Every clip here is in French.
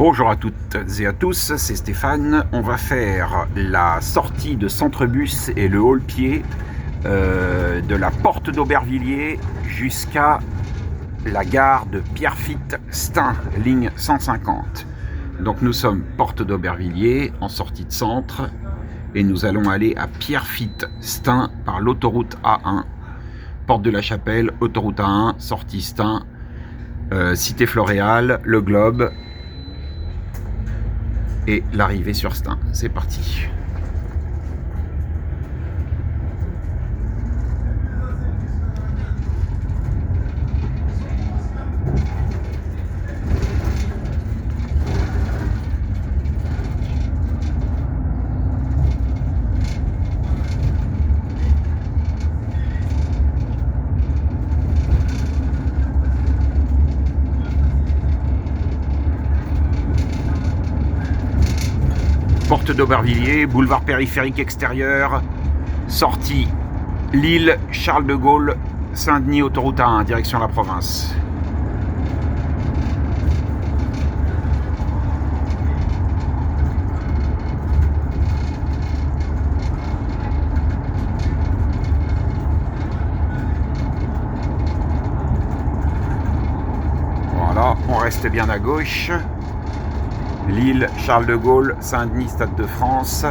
Bonjour à toutes et à tous, c'est Stéphane. On va faire la sortie de Centrebus et le haut-le-pied de la porte d'Aubervilliers jusqu'à la gare de Pierrefitte-Stein, ligne 150. Donc nous sommes porte d'Aubervilliers en sortie de centre et nous allons aller à Pierrefitte-Stein par l'autoroute A1, porte de la Chapelle, autoroute A1, sortie Stein, cité Floréal, le Globe et l'arrivée sur Stein. C'est parti. Porte d'Aubervilliers, boulevard périphérique extérieur, sortie Lille, Charles de Gaulle, Saint-Denis, autoroute A1, direction la province. Voilà, on reste bien à gauche. Lille, Charles de Gaulle, Saint-Denis, Stade de France.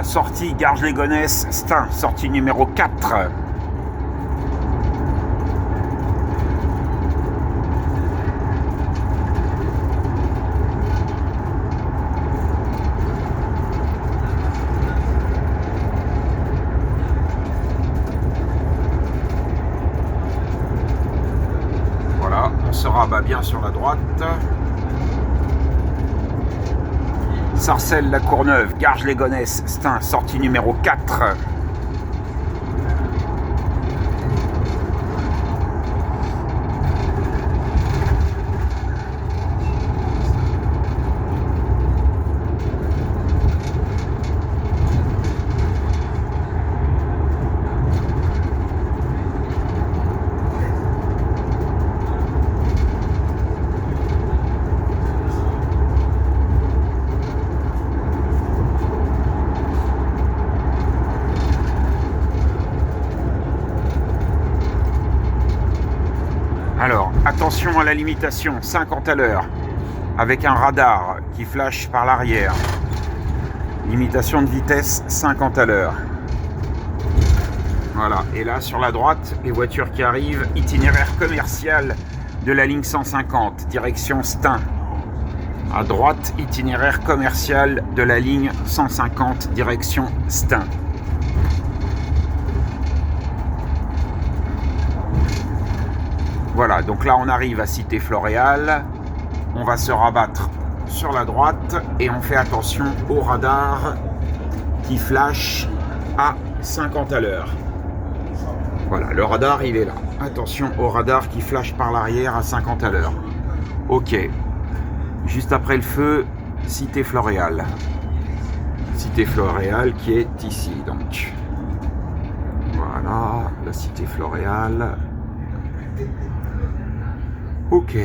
sortie Garges-les-Gonesse, Stains, sortie numéro 4. Voilà, on se rabat bien sur la droite. Sarcelles, La Courneuve, Garges-les-Gonesse, Stains, sortie numéro 4. Alors, attention à la limitation, 50 à l'heure, avec un radar qui flash par l'arrière. Limitation de vitesse, 50 à l'heure. Voilà, et là, sur la droite, les voitures qui arrivent, itinéraire commercial de la ligne 150, direction Stains. À droite, itinéraire commercial de la ligne 150, direction Stains. Voilà, donc là on arrive à Cité Floréal, on va se rabattre sur la droite et on fait attention au radar qui flash à 50 à l'heure. Voilà, le radar il est là. Attention au radar qui flash par l'arrière à 50 à l'heure. Ok, juste après le feu, Cité Floréal. Cité Floréal qui est ici donc. Voilà, la Cité Floréal. Ok.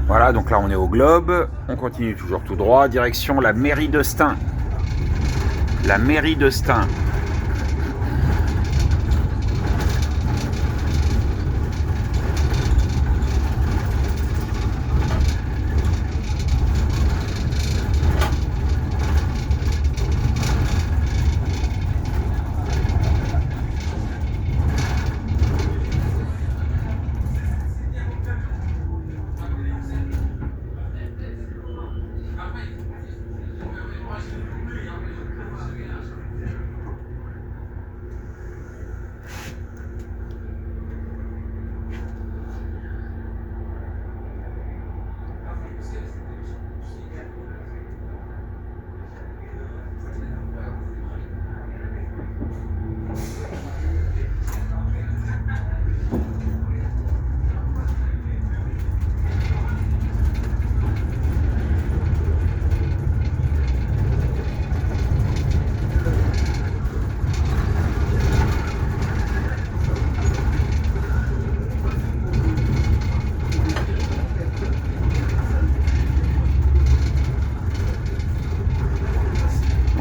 Voilà, donc là on est au Globe, on continue toujours tout droit, direction la mairie de Stein. La mairie de Stein.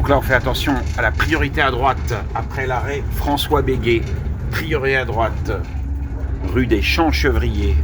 Donc là, on fait attention à la priorité à droite après l'arrêt François Béguet. Priorité à droite, rue des Champs-Chevriers.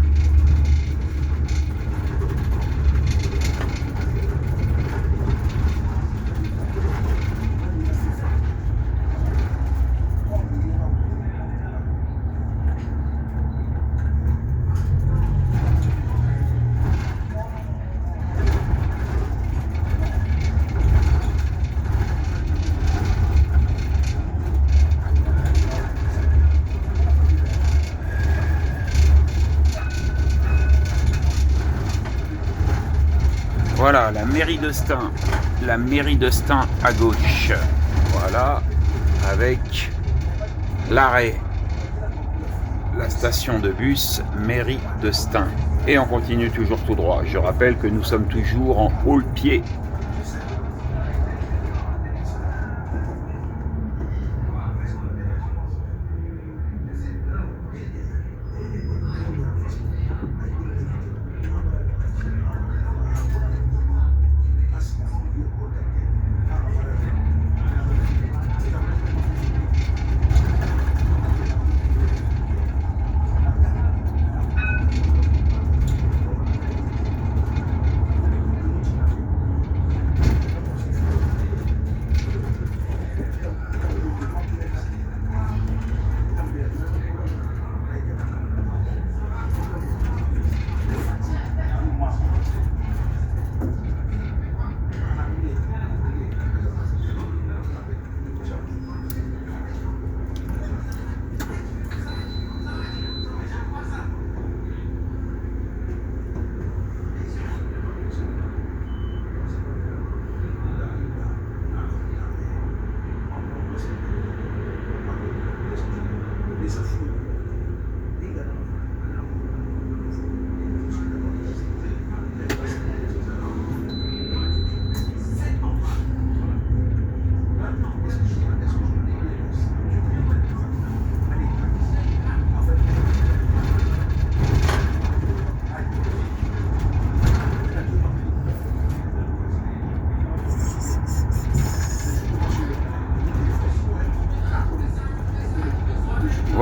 Voilà, la mairie de Stein. La mairie de Stein à gauche. Voilà, avec l'arrêt. La station de bus, mairie de Stein. Et on continue toujours tout droit. Je rappelle que nous sommes toujours en haut-le-pied.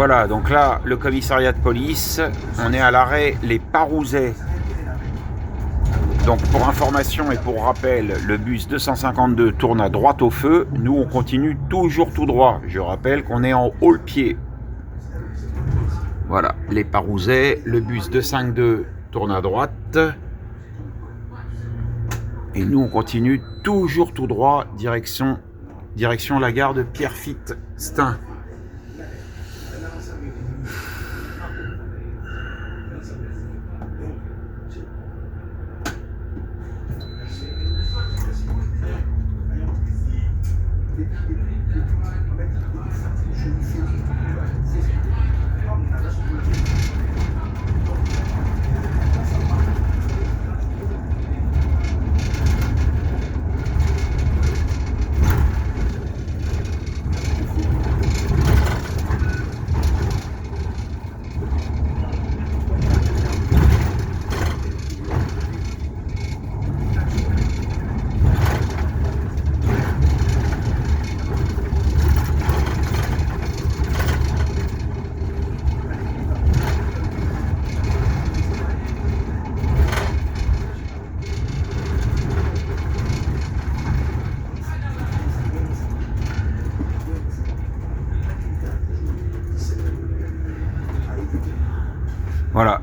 Voilà, donc là, le commissariat de police, on est à l'arrêt Les Parouzets. Donc pour information et pour rappel, le bus 252 tourne à droite au feu. Nous, on continue toujours tout droit. Je rappelle qu'on est en haut-le-pied. Voilà, Les Parouzets, le bus 252 tourne à droite. Et nous, on continue toujours tout droit, direction la gare de Pierrefitte-Stein.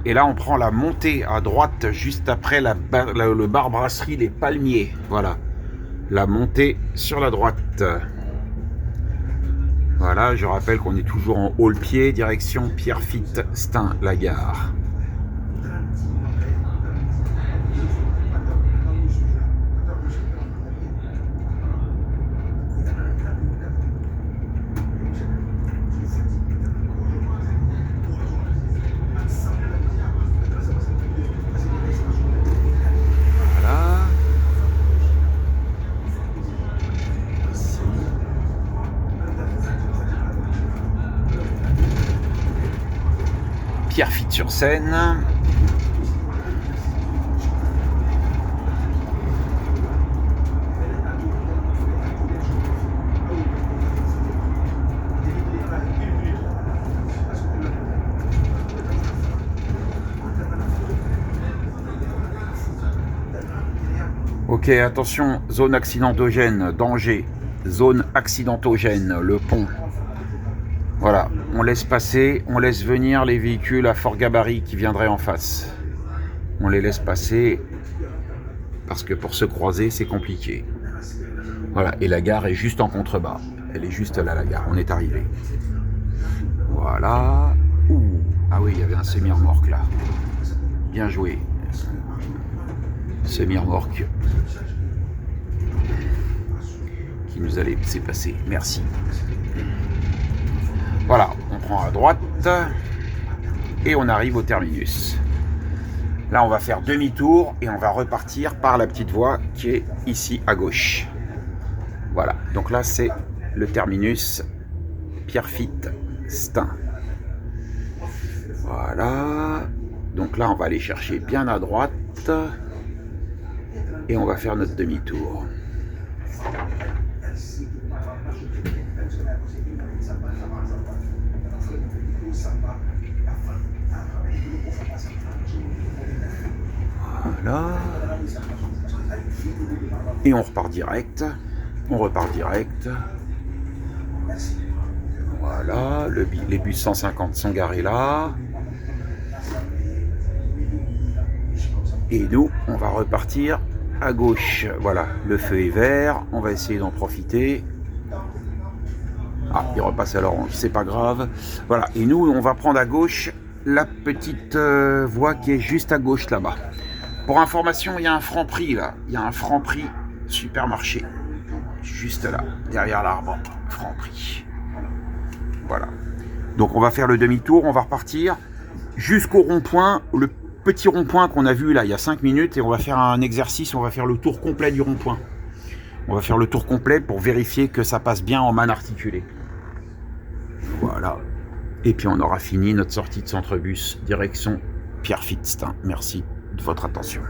Et là, on prend la montée à droite, juste après le bar brasserie Les Palmiers. Voilà, la montée sur la droite. Voilà, je rappelle qu'on est toujours en haut-le-pied, direction Pierrefitte-Stein, la gare. Pierrefitte-sur-Seine. Ok, attention, zone accidentogène, danger, zone accidentogène, le pont. Voilà, on laisse passer, on laisse venir les véhicules à fort gabarit qui viendraient en face. On les laisse passer parce que pour se croiser, c'est compliqué. Voilà, et la gare est juste en contrebas. Elle est juste là, la gare. On est arrivé. Voilà. Ouh. Ah oui, il y avait un semi-remorque là. Bien joué. Semi-remorque qui nous a laissé passer. Merci. Voilà, on prend à droite et on arrive au terminus. Là, on va faire demi-tour et on va repartir par la petite voie qui est ici à gauche. Voilà, donc là, c'est le terminus Pierrefitte-Stein. Voilà, donc là, on va aller chercher bien à droite et on va faire notre demi-tour. Voilà. Et on repart direct. On repart direct. Voilà. Les bus 150 sont garés là. Et nous, on va repartir à gauche. Voilà. Le feu est vert. On va essayer d'en profiter. Ah, il repasse à l'orange. C'est pas grave. Voilà. Et nous, on va prendre à gauche la petite voie qui est juste à gauche là-bas. Pour information, il y a un Franprix là. Il y a un Franprix supermarché. Juste là, derrière l'arbre. Franprix. Voilà. Donc on va faire le demi-tour, on va repartir jusqu'au rond-point, le petit rond-point qu'on a vu là il y a 5 minutes, et on va faire un exercice, on va faire le tour complet du rond-point. On va faire le tour complet pour vérifier que ça passe bien en manne articulée. Voilà. Et puis on aura fini notre sortie de centre-bus, direction Pierrefitte-Stein. Merci de votre attention.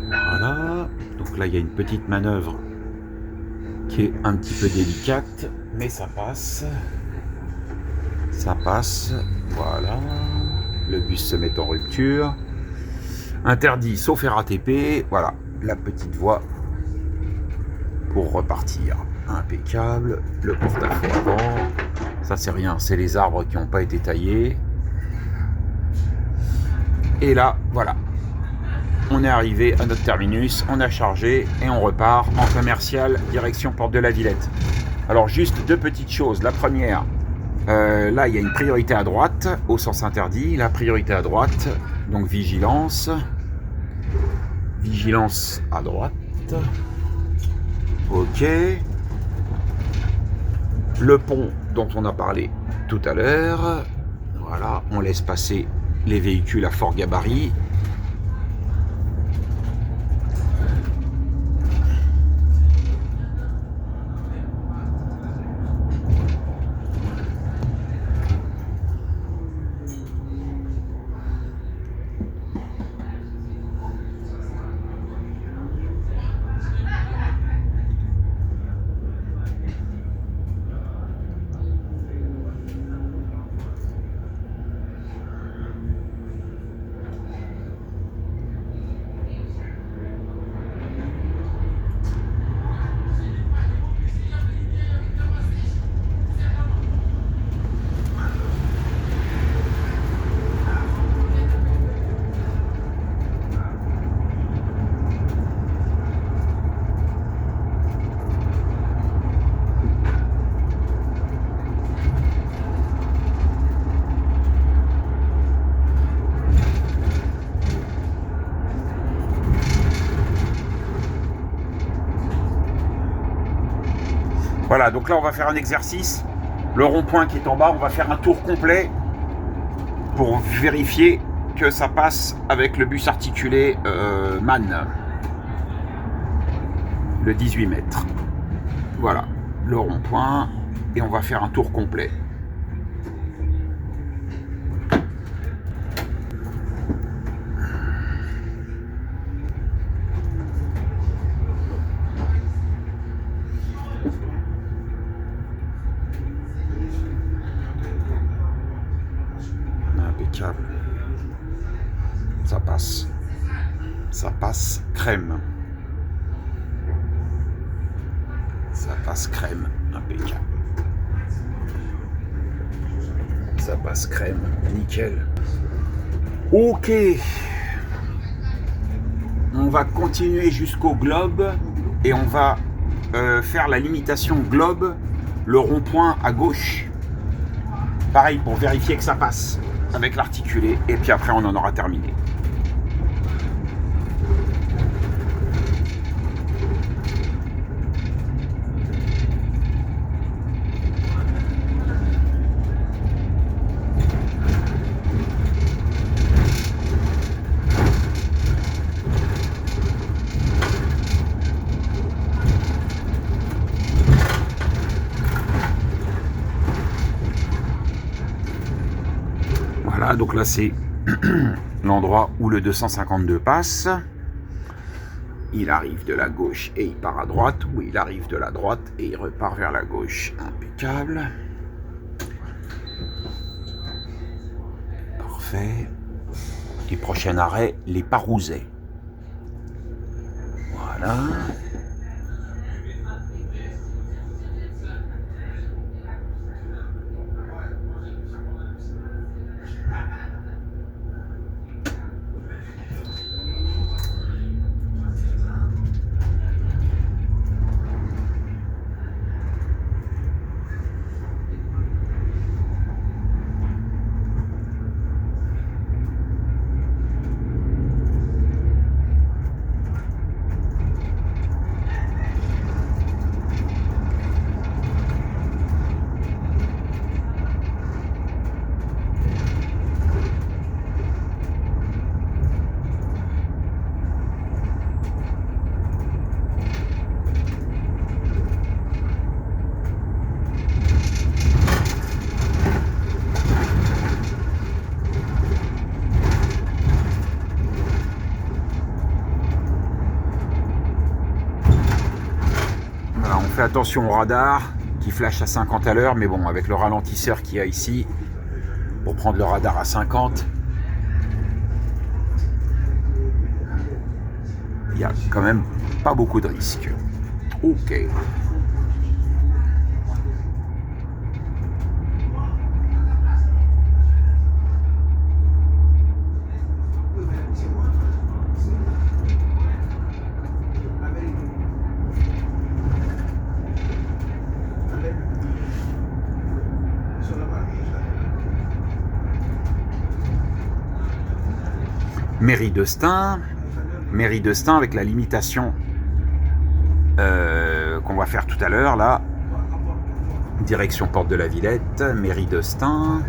Voilà, donc là il y a une petite manœuvre qui est un petit peu délicate, mais ça passe. Ça passe, voilà. Le bus se met en rupture. Interdit sauf RATP, voilà, la petite voie pour repartir. Impeccable, le porte-à-faux avant. Ça c'est rien, c'est les arbres qui n'ont pas été taillés. Et là, voilà. On est arrivé à notre terminus, on a chargé et on repart en commercial direction Porte de la Villette. Alors juste deux petites choses. La première, là il y a une priorité à droite au sens interdit. La priorité à droite, donc vigilance. Vigilance à droite. Ok. Le pont dont on a parlé tout à l'heure. Voilà, on laisse passer les véhicules à fort gabarit. Voilà, donc là on va faire un exercice. Le rond-point qui est en bas, on va faire un tour complet pour vérifier que ça passe avec le bus articulé MAN, le 18 mètres. Voilà, le rond-point, et on va faire un tour complet. Impeccable. Ça passe. Ça passe crème. Ça passe crème. Impeccable. Ça passe crème. Nickel. Ok. On va continuer jusqu'au globe et on va faire la limitation globe, le rond-point à gauche. Pareil pour vérifier que ça passe avec l'articulé, et puis après on en aura terminé. Voilà, donc là c'est l'endroit où le 252 passe. Il arrive de la gauche et il part à droite, ou il arrive de la droite et il repart vers la gauche. Impeccable. Parfait. Et prochain arrêt, les Parouzets. Voilà. On fait attention au radar qui flash à 50 à l'heure, mais bon, avec le ralentisseur qu'il y a ici, pour prendre le radar à 50, il n'y a quand même pas beaucoup de risques. Ok. Mairie de Stein avec la limitation qu'on va faire tout à l'heure là, direction Porte de la Villette, Mairie de Stein.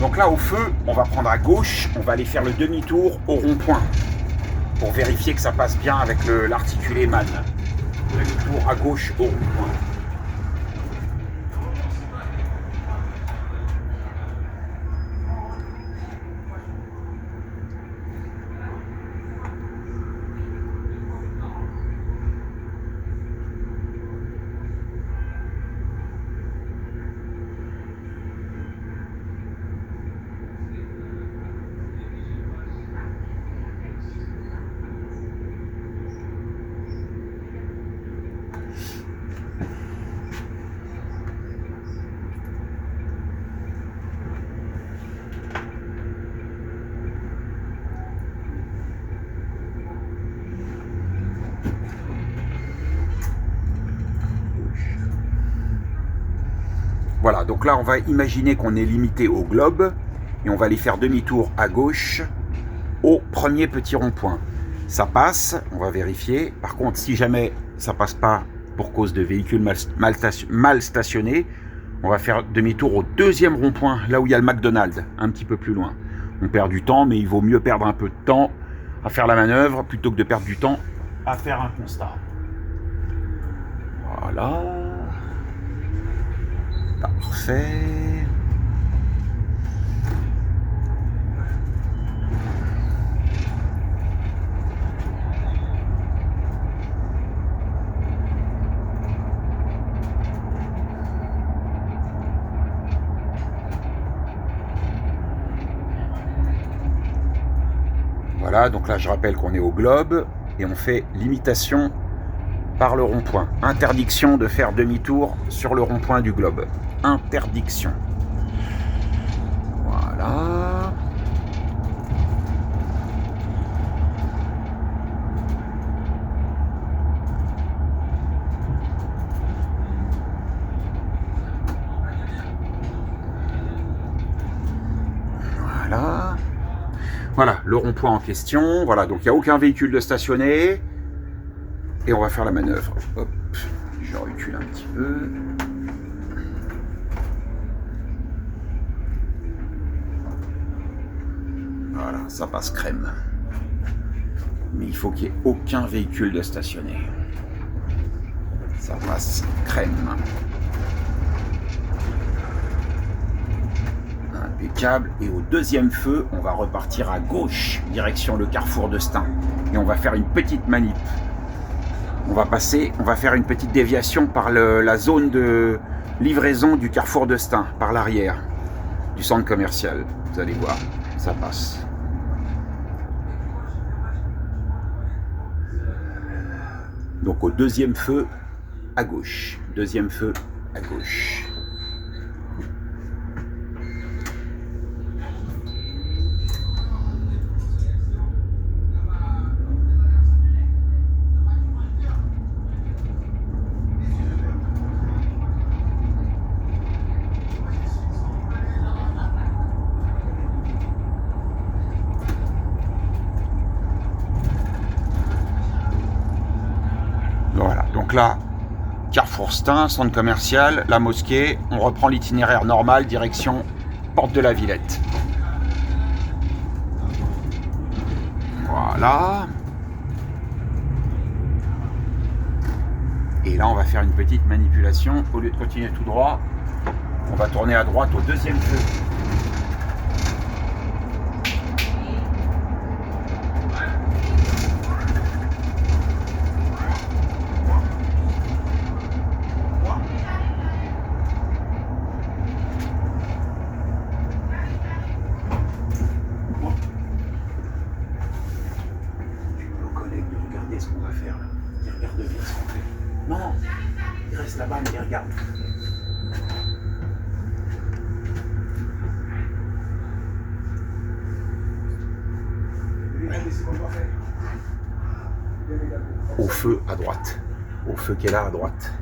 Donc là, au feu, on va prendre à gauche, on va aller faire le demi-tour au rond-point pour vérifier que ça passe bien avec l'articulé man. Demi-tour à gauche au rond-point. Voilà, donc là on va imaginer qu'on est limité au globe et on va aller faire demi-tour à gauche au premier petit rond-point. Ça passe, on va vérifier. Par contre, si jamais ça passe pas pour cause de véhicules mal stationnés, on va faire demi-tour au deuxième rond-point, là où il y a le McDonald's, un petit peu plus loin. On perd du temps, mais il vaut mieux perdre un peu de temps à faire la manœuvre plutôt que de perdre du temps à faire un constat. Voilà. Parfait. Voilà, donc là je rappelle qu'on est au globe et on fait limitation par le rond-point. Interdiction de faire demi-tour sur le rond-point du globe. Interdiction. Voilà. Voilà. Voilà, le rond-point en question. Voilà, donc il n'y a aucun véhicule de stationné. Et on va faire la manœuvre. Hop, je recule un petit peu. Voilà, ça passe crème. Mais il faut qu'il n'y ait aucun véhicule de stationné. Ça passe crème. Impeccable. Et au deuxième feu, on va repartir à gauche, direction le carrefour de Stains. Et on va faire une petite manip. On va faire une petite déviation par la zone de livraison du carrefour de Stains, par l'arrière du centre commercial. Vous allez voir, ça passe. Donc au deuxième feu, à gauche. Deuxième feu, à gauche. Voilà, donc là, carrefour Stains, centre commercial, la mosquée, on reprend l'itinéraire normal, direction porte de la Villette. Voilà. Et là, on va faire une petite manipulation. Au lieu de continuer tout droit, on va tourner à droite au deuxième feu. Ce qu'on va faire là. Il regarde bien ce qu'on fait. Non, il reste là-bas, mais il regarde. Au feu à droite. Au feu qui est là à droite.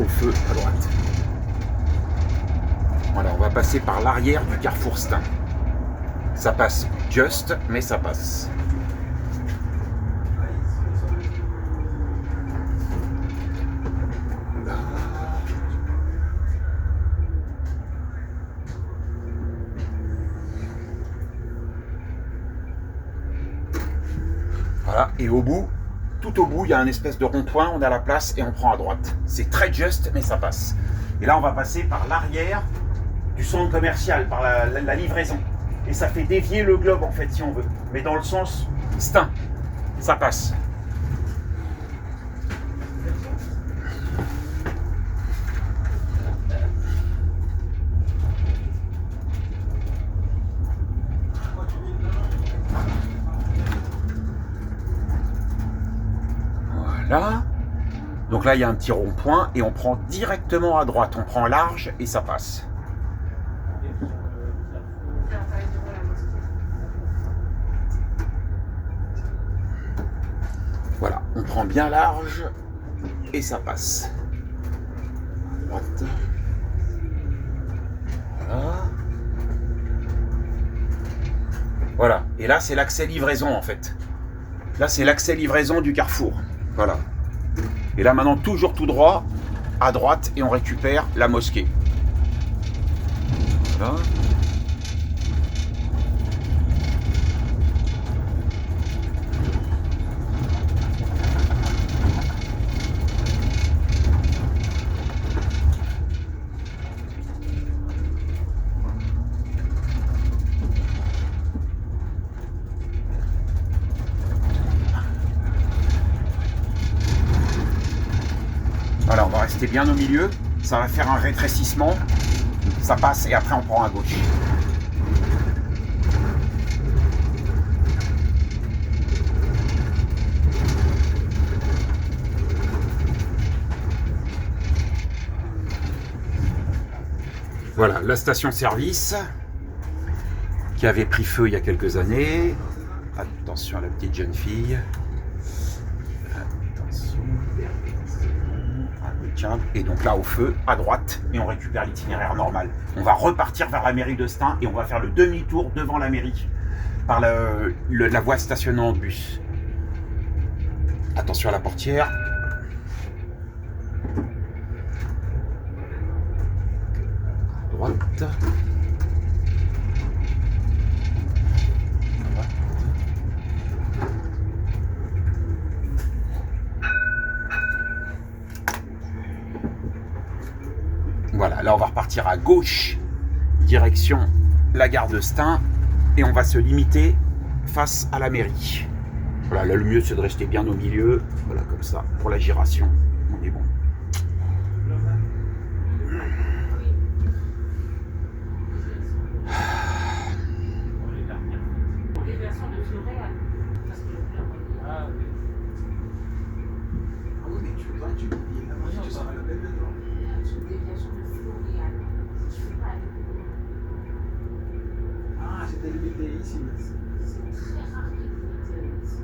Au feu à droite. Voilà, on va passer par l'arrière du carrefour Stains. Ça passe juste, mais ça passe. Voilà, et au bout, tout au bout, il y a un espèce de rond-point, on a la place et on prend à droite. C'est très juste, mais ça passe. Et là, on va passer par l'arrière du centre commercial, par la livraison. Et ça fait dévier le globe, en fait, si on veut. Mais dans le sens Stein. Ça passe. Voilà. Donc là, il y a un petit rond-point et on prend directement à droite. On prend large et ça passe. Voilà, on prend bien large et ça passe. À droite. Voilà. Voilà. Et là, c'est l'accès livraison en fait. Là, c'est l'accès livraison du carrefour. Voilà. Et là, maintenant, toujours tout droit, à droite, et on récupère la mosquée. Voilà. Voilà, on va rester bien au milieu. Ça va faire un rétrécissement. Ça passe et après on prend à gauche. Voilà, la station-service qui avait pris feu il y a quelques années. Attention à la petite jeune fille. Attention. Et donc là au feu, à droite, et on récupère l'itinéraire normal. On va repartir vers la mairie de Stein et on va faire le demi-tour devant la mairie par la voie stationnant de bus. Attention à la portière. À droite. Voilà, là on va repartir à gauche, direction la gare de Stein, et on va se limiter face à la mairie. Voilà, là le mieux c'est de rester bien au milieu, voilà comme ça, pour la giration, on est bon. C'était limité ici. C'est très rare qu'ils limitent ce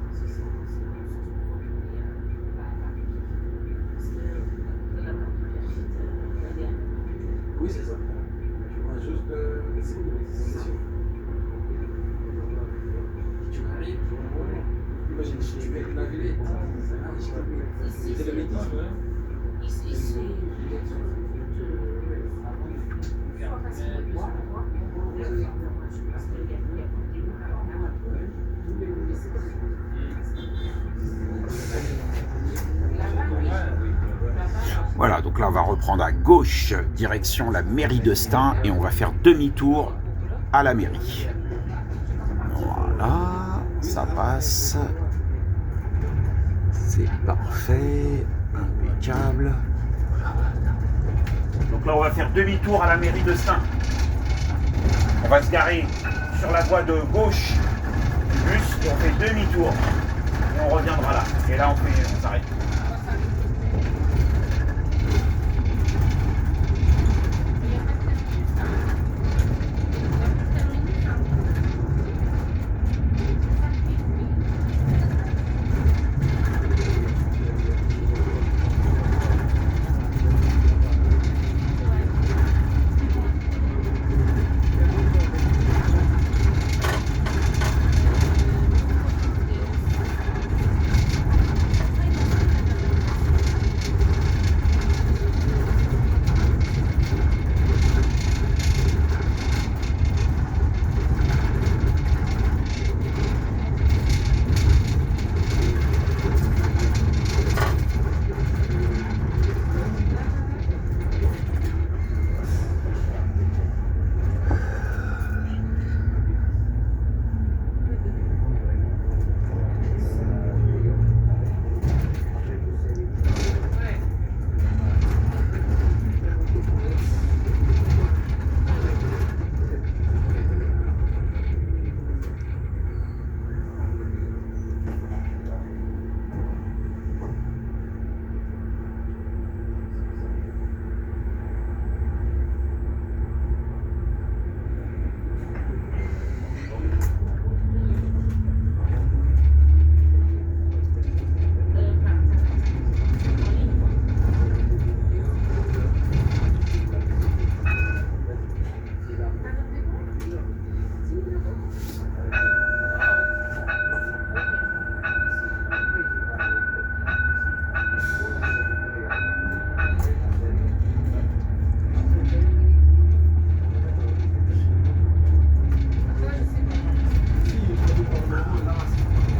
oui, c'est ça. Tu vois juste tu arrives, imagine, si tu mets la ville, c'est le métisme. Ici, c'est peut-être Voilà, donc là on va reprendre à gauche, direction la mairie de Stein, et on va faire demi-tour à la mairie. Voilà, ça passe. C'est parfait, impeccable. Donc là on va faire demi-tour à la mairie de Stein. On va se garer sur la voie de gauche du bus et on fait demi-tour. Et on reviendra là. Et là on s'arrête.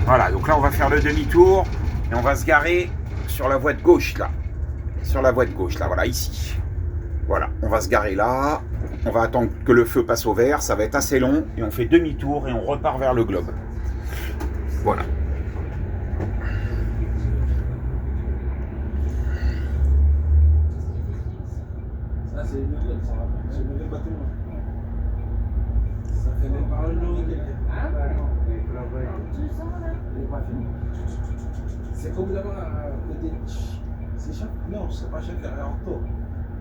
Voilà, donc là on va faire le demi-tour et on va se garer sur la voie de gauche là. Sur la voie de gauche là, voilà, ici. Voilà, on va se garer là. On va attendre que le feu passe au vert, ça va être assez long et on fait demi-tour et on repart vers le globe. Voilà. Ça, c'est le nouvel, c'est le nouvel bâtiment. Ça fait même pas un an et quelques. Ah bah non, il travaille. 2 ans là. Il n'est pas fini. C'est comme là-bas à côté de. C'est chaque. Non, c'est pas chaque à Orto.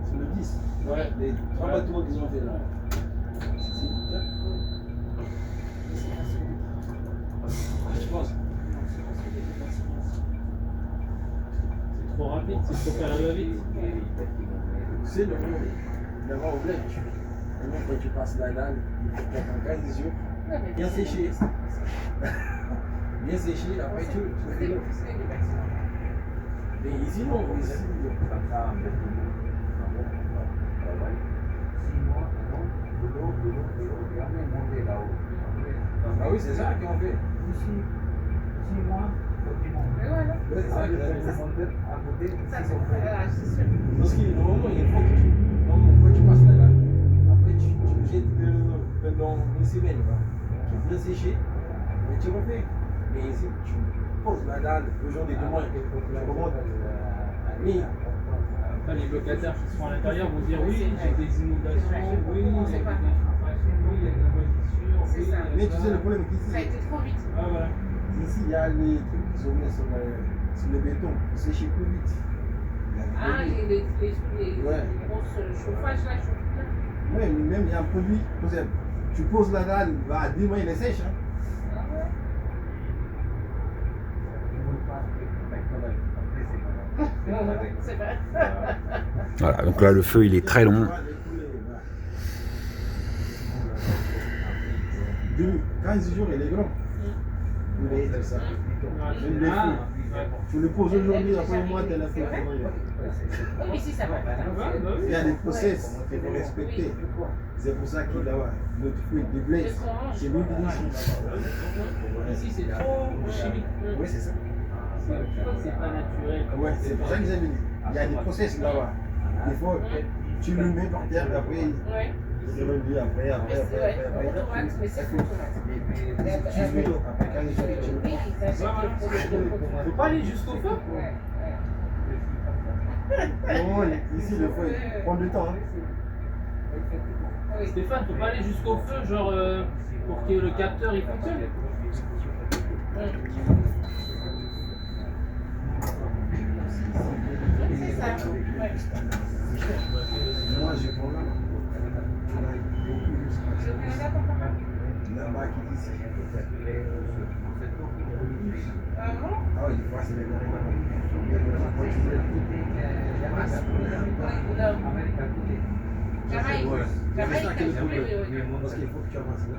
C'est le 10. Ouais. Les 3 bâtiments qu'ils ont fait là. C'est bien. Je pense. C'est trop rapide, c'est trop faire vite. C'est le moment. D'abord au bled. Maintenant, quand tu passes la dalle, il faut faire un 15 jours. Bien séché. Bien séché, après tu le fais l'eau. Mais ici, non. Ici, ah oui, c'est ça qu'on fait. 6 mois, mais voilà. Ouais, c'est ça que À côté, ça c'est sûr. parce qu'il normalement, il faut que tu. Normalement, quand tu passes la dalle, après tu jettes pendant une semaine. Tu bien séché, et tu refais. Mais ici, tu poses la dalle, le jour des demandes, tu remontes. Mais Après, les locataires qui seront à l'intérieur vont dire oui, j'ai des inondations, oui, il y a des infiltrations, oui, il y a de la moisissure. C'est ça. mais tu sais, le problème est qu'ici, Ça a été trop vite. Ah, voilà. ici, il y a les trucs qui sont mis sur le béton pour sécher plus vite. Il y a des Ah, produits. les Ouais. grosses chauffages là, Ouais, mais même il y a un produit, par exemple, tu poses la dalle, à 10 mois, il est sèche. Hein. Ah ouais. C'est vrai. Voilà, donc là le feu il est très long. 15 jours, il est grand. Mais c'est ça. Même les Ah, feux. Tu le poses aujourd'hui, après un mois, tu as la feu. Oui, ici ça va. Il y a des process qu'il faut respecter. C'est pour ça qu'il a notre feu de blé. C'est lui qui dit. ici c'est trop chimique. Oui, c'est ça. C'est pas naturel. Ouais, c'est pour ça qu'ils avaient dit. Il y a des process là-bas. Des fois, tu le mets par terre, après, Ouais. il remet après. Automate, mais c'est automate. Tu mets après 15 jours, tu le Oui, ils achètent le produit. Faut pas aller jusqu'au feu. Ouais, Vraiment, ici, le feu, il prend du temps. Hein. oui. Stéphane, faut pas aller jusqu'au feu, genre pour que le capteur il fonctionne. C'est ça. Ouais. Moi, j'ai problème. C'est au Canada, ton papa? Là-bas, qui dit c'est. Ah bon? Ah oui, des fois, c'est les Jamaïque. Jamaïque, Parce qu'il faut que tu avances là.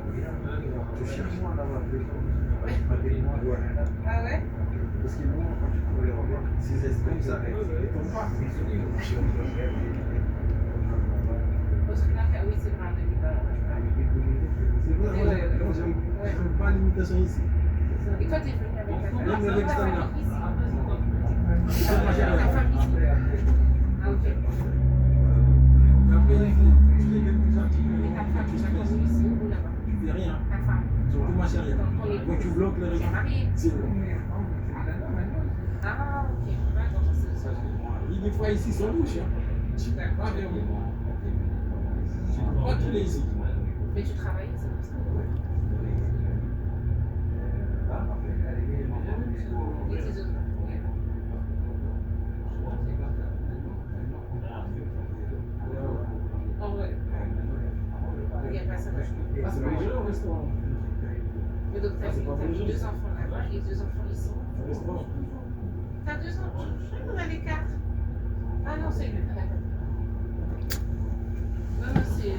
Tu cherches. Ouais. Ah ouais? Parce que moi, quand tu trouves les robots, si c'est comme ça, ils ne tombent pas. Au Sri Lanka, oui, c'est vrai, en 2020. C'est pour ça que moi, j'aime pas l'imitation ici. Et toi, t'es venu avec ta Même famille? avec Ta Standard. famille ici? C'est pas cher. Ta famille ici? Ah ok. Après, tu fais quelques articles. Mais ta femme, tu l'as connue ici ou là-bas? Tu fais rien. Ta femme? Surtout ma chérie. Donc, ton époux? Quand tu bloques les Tu es réseaux. marié? C'est bon. Ah ok. D'accord, c'est ça. Il des fois ici, c'est louche. Tu n'as pas vers moi. Tu ne peux pas tous les ici. Mais tu travailles, c'est pour ça. Et tes autres? En vrai. Il n'y a pas ça. Ah, c'est manger au restaurant. Mais donc, t'as mis 2 enfants là-bas et 2 enfants ici. Au restaurant. T'as 2 enfants? Je crois qu'on avait 4. Ah non, c'est lui. Non, non, c'est.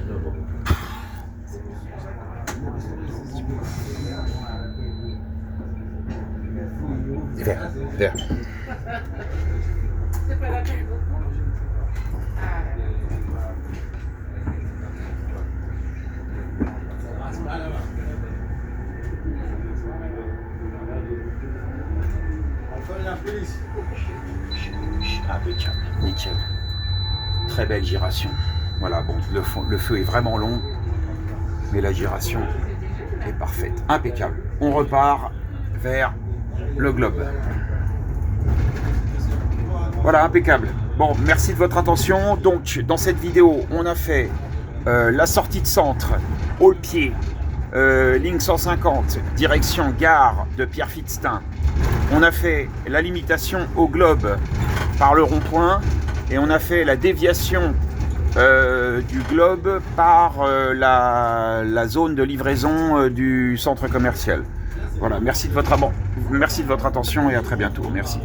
Viens. C'est pas la peine beaucoup. Ah, Ah, c'est pas là-bas. Impeccable, nickel. Très belle giration. Voilà, bon, le feu est vraiment long, mais la giration est parfaite. Impeccable. On repart vers le globe. Voilà, impeccable. Bon, merci de votre attention. Donc, dans cette vidéo, on a fait la sortie de centre, haut le pied, ligne 150, direction gare de Pierrefitte-Stein. On a fait la limitation au globe par le rond-point et on a fait la déviation du globe par la zone de livraison du centre commercial. Voilà, merci de votre attention et à très bientôt. Merci.